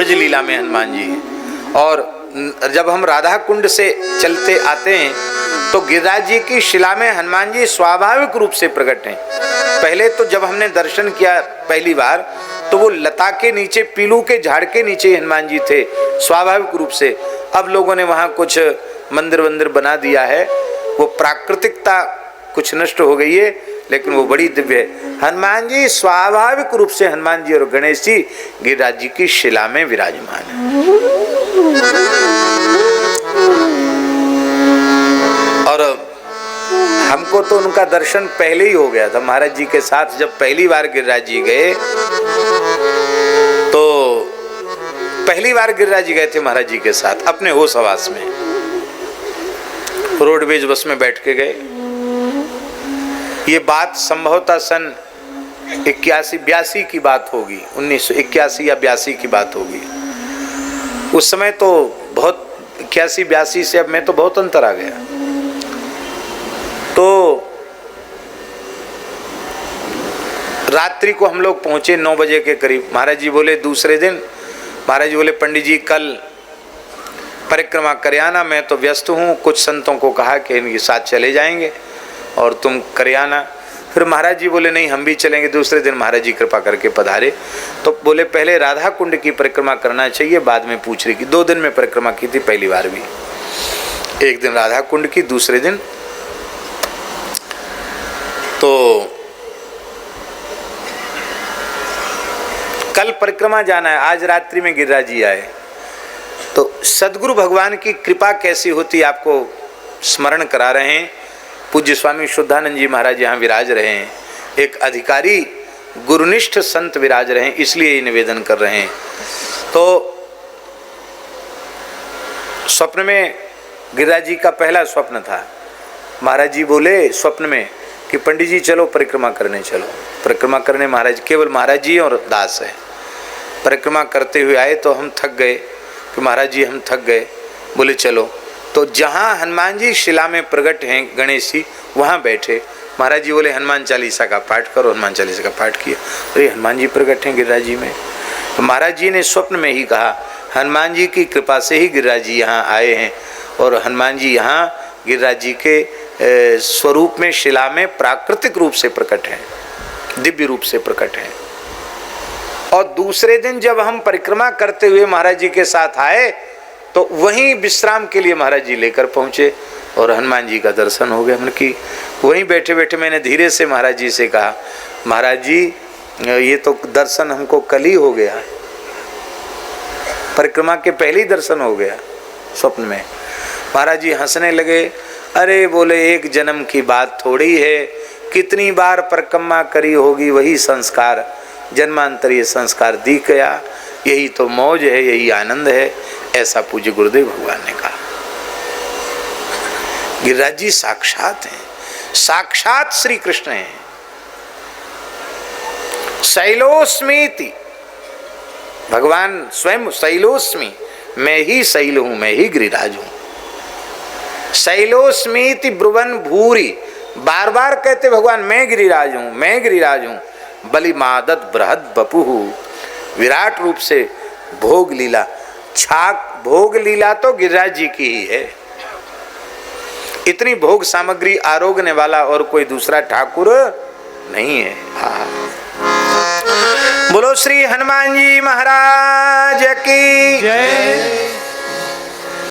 ब्रज लीला में हनुमान जी हैं। और जब हम राधा कुंड से चलते आते हैं तो गिरिराज जी की शिला में हनुमान जी स्वाभाविक रूप से प्रकट हैं। पहले तो जब हमने दर्शन किया पहली बार तो वो लता के नीचे, पीलू के झाड़ के नीचे हनुमान जी थे स्वाभाविक रूप से। अब लोगों ने वहाँ कुछ मंदिर वंदिर बना दिया है, वो प्राकृतिकता कुछ नष्ट हो गई है, लेकिन वो बड़ी दिव्य है। हनुमान जी स्वाभाविक रूप से, हनुमान जी और गणेश जी गिरिराज जी की शिला में विराजमान है। और हमको तो उनका दर्शन पहले ही हो गया था। महाराज जी के साथ जब पहली बार गिरिराज जी गए तो पहली बार गिरिराज जी गए थे महाराज जी के साथ अपने होश हवास में, रोडवेज बस में बैठ के गए। ये बात संभवतः सन 81-82 की बात होगी, 1981 या 82 की बात होगी। उस समय तो बहुत 81-82 से अब में तो बहुत अंतर आ गया। तो रात्रि को हम लोग पहुंचे 9 बजे के करीब। महाराज जी बोले दूसरे दिन, महाराज जी बोले पंडित जी कल परिक्रमा कर आना, मैं तो व्यस्त हूँ। कुछ संतों को कहा कि इनके साथ चले जाएंगे और तुम कर आना। फिर महाराज जी बोले नहीं हम भी चलेंगे। दूसरे दिन महाराज जी कृपा करके पधारे तो बोले पहले राधा कुंड की परिक्रमा करना चाहिए, बाद में पूछ रही कि 2 दिन में परिक्रमा की थी पहली बार भी, एक दिन राधा कुंड की, दूसरे दिन तो कल परिक्रमा जाना है। आज रात्रि में गिरिराज जी आए तो सदगुरु भगवान की कृपा कैसी होती आपको स्मरण करा रहे हैं। पूज्य स्वामी शुद्धानंद जी महाराज यहाँ विराज रहे हैं, एक अधिकारी गुरुनिष्ठ संत विराज रहे हैं, इसलिए ये निवेदन कर रहे हैं। तो स्वप्न में गिरिराज जी का पहला स्वप्न था। महाराज जी बोले स्वप्न में कि पंडित जी चलो परिक्रमा करने चलो। परिक्रमा करने महाराज, केवल महाराज जी और दास है। परिक्रमा करते हुए आए तो हम थक गए कि महाराज जी हम थक गए। बोले चलो। तो जहाँ हनुमान जी शिला में प्रकट हैं गणेश जी, वहाँ बैठे। महाराज जी बोले हनुमान चालीसा का पाठ करो। हनुमान चालीसा का पाठ किया। अरे हनुमान जी प्रकट हैं गिरिराज जी में। तो महाराज जी ने स्वप्न में ही कहा हनुमान जी की कृपा से ही गिरिराज जी यहाँ आए हैं और हनुमान जी यहाँ गिरिराज जी के स्वरूप में शिला में प्राकृतिक रूप से प्रकट हैं, दिव्य रूप से प्रकट हैं। और दूसरे दिन जब हम परिक्रमा करते हुए महाराज जी के साथ आए तो वहीं विश्राम के लिए महाराज जी लेकर पहुँचे और हनुमान जी का दर्शन हो गया। मतलब कि वहीं बैठे बैठे मैंने धीरे से महाराज जी से कहा महाराज जी ये तो दर्शन हमको कल ही हो गया, परिक्रमा के पहले ही दर्शन हो गया स्वप्न में। महाराज जी हंसने लगे। अरे बोले एक जन्म की बात थोड़ी है, कितनी बार परिक्रमा करी होगी वही संस्कार, जन्मांतरीय संस्कार दिख गया, यही तो मौज है, यही आनंद है। ऐसा पूज्य गुरुदेव भगवान ने कहा। गिरिराज जी साक्षात हैं, साक्षात श्री कृष्ण हैं। शैलोस्मीति, भगवान स्वयं शैलोस्मी, मैं ही शैल हूं, मैं ही गिरिराज हूं। शैलोस्मीति ब्रुवन भूरी, बार बार कहते भगवान मैं गिरिराज हूं, मैं गिरिराज हूं। बलि मादत बृहद बपुहु, विराट रूप से भोग लीला, छाक भोग लीला तो गिरिराज जी की ही है। इतनी भोग सामग्री आरोगने वाला और कोई दूसरा ठाकुर नहीं है। बोलो श्री हनुमान जी महाराज की जय।